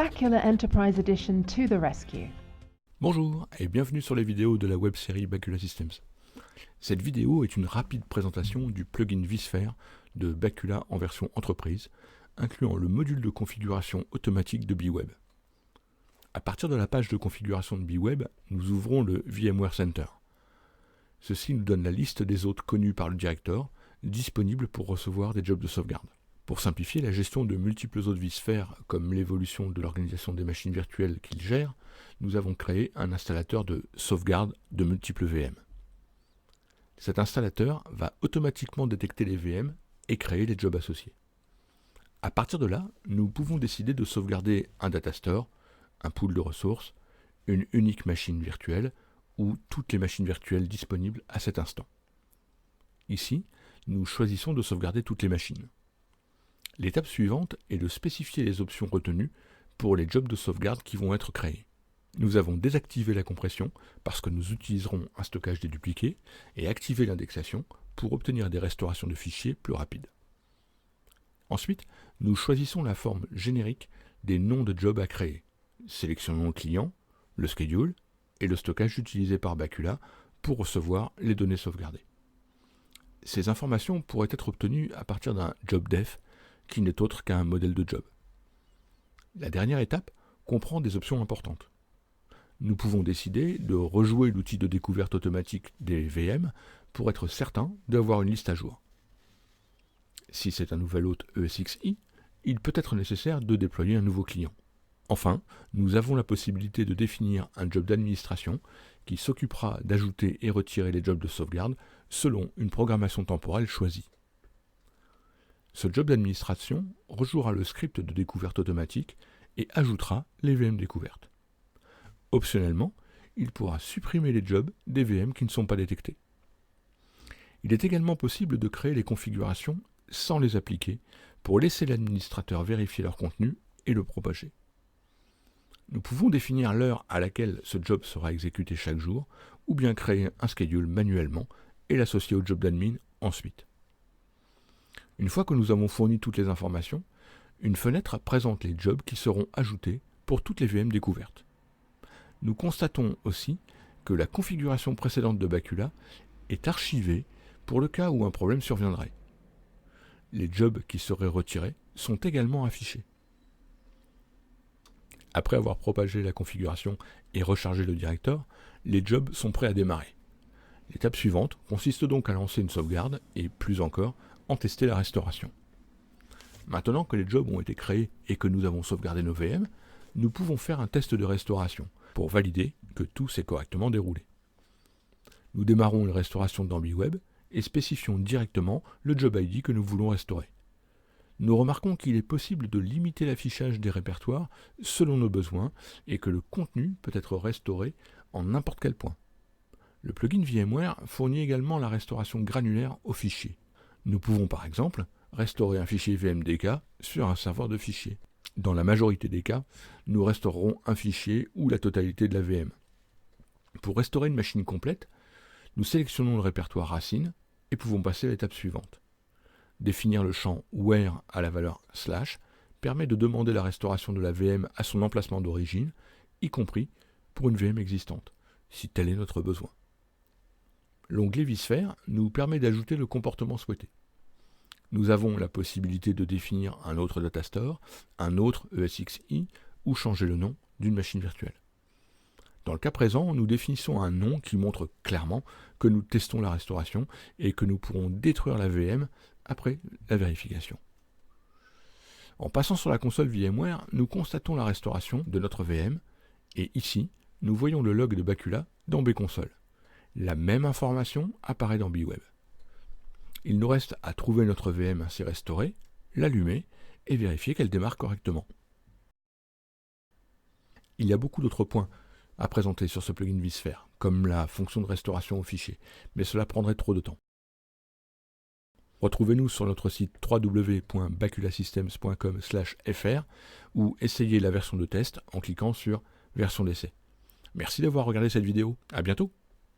Bacula Enterprise Edition to the rescue. Bonjour et bienvenue sur les vidéos de la web-série Bacula Systems. Cette vidéo est une rapide présentation du plugin vSphere de Bacula en version entreprise, incluant le module de configuration automatique de bWeb. À partir de la page de configuration de bWeb, nous ouvrons le VMware Center. Ceci nous donne la liste des hôtes connus par le directeur, disponibles pour recevoir des jobs de sauvegarde. Pour simplifier la gestion de multiples hôtes vSphere, comme l'évolution de l'organisation des machines virtuelles qu'il gère, nous avons créé un installateur de sauvegarde de multiples VM. Cet installateur va automatiquement détecter les VM et créer les jobs associés. À partir de là, nous pouvons décider de sauvegarder un datastore, un pool de ressources, une unique machine virtuelle ou toutes les machines virtuelles disponibles à cet instant. Ici, nous choisissons de sauvegarder toutes les machines. L'étape suivante est de spécifier les options retenues pour les jobs de sauvegarde qui vont être créés. Nous avons désactivé la compression parce que nous utiliserons un stockage dédupliqué et activé l'indexation pour obtenir des restaurations de fichiers plus rapides. Ensuite, nous choisissons la forme générique des noms de jobs à créer. Sélectionnons le client, le schedule et le stockage utilisé par Bacula pour recevoir les données sauvegardées. Ces informations pourraient être obtenues à partir d'un job def qui n'est autre qu'un modèle de job. La dernière étape comprend des options importantes. Nous pouvons décider de rejouer l'outil de découverte automatique des VM pour être certain d'avoir une liste à jour. Si c'est un nouvel hôte ESXi, il peut être nécessaire de déployer un nouveau client. Enfin, nous avons la possibilité de définir un job d'administration qui s'occupera d'ajouter et retirer les jobs de sauvegarde selon une programmation temporelle choisie. Ce job d'administration rejouera le script de découverte automatique et ajoutera les VM découvertes. Optionnellement, il pourra supprimer les jobs des VM qui ne sont pas détectés. Il est également possible de créer les configurations sans les appliquer pour laisser l'administrateur vérifier leur contenu et le propager. Nous pouvons définir l'heure à laquelle ce job sera exécuté chaque jour, ou bien créer un schedule manuellement et l'associer au job d'admin ensuite. Une fois que nous avons fourni toutes les informations, une fenêtre présente les jobs qui seront ajoutés pour toutes les VM découvertes. Nous constatons aussi que la configuration précédente de Bacula est archivée pour le cas où un problème surviendrait. Les jobs qui seraient retirés sont également affichés. Après avoir propagé la configuration et rechargé le directeur, les jobs sont prêts à démarrer. L'étape suivante consiste donc à lancer une sauvegarde et, plus encore, en tester la restauration. Maintenant que les jobs ont été créés et que nous avons sauvegardé nos VM, nous pouvons faire un test de restauration pour valider que tout s'est correctement déroulé. Nous démarrons une restauration dans bWeb et spécifions directement le job ID que nous voulons restaurer. Nous remarquons qu'il est possible de limiter l'affichage des répertoires selon nos besoins et que le contenu peut être restauré en n'importe quel point. Le plugin VMware fournit également la restauration granulaire aux fichiers. Nous pouvons par exemple restaurer un fichier VMDK sur un serveur de fichiers. Dans la majorité des cas, nous restaurerons un fichier ou la totalité de la VM. Pour restaurer une machine complète, nous sélectionnons le répertoire racine et pouvons passer à l'étape suivante. Définir le champ where à la valeur / permet de demander la restauration de la VM à son emplacement d'origine, y compris pour une VM existante, si tel est notre besoin. L'onglet vSphere nous permet d'ajouter le comportement souhaité. Nous avons la possibilité de définir un autre datastore, un autre ESXi ou changer le nom d'une machine virtuelle. Dans le cas présent, nous définissons un nom qui montre clairement que nous testons la restauration et que nous pourrons détruire la VM après la vérification. En passant sur la console VMware, nous constatons la restauration de notre VM et ici, nous voyons le log de Bacula dans bconsole. La même information apparaît dans bWeb. Il nous reste à trouver notre VM ainsi restaurée, l'allumer et vérifier qu'elle démarre correctement. Il y a beaucoup d'autres points à présenter sur ce plugin vSphere, comme la fonction de restauration aux fichiers, mais cela prendrait trop de temps. Retrouvez-nous sur notre site www.baculasystems.com/fr ou essayez la version de test en cliquant sur version d'essai. Merci d'avoir regardé cette vidéo, à bientôt.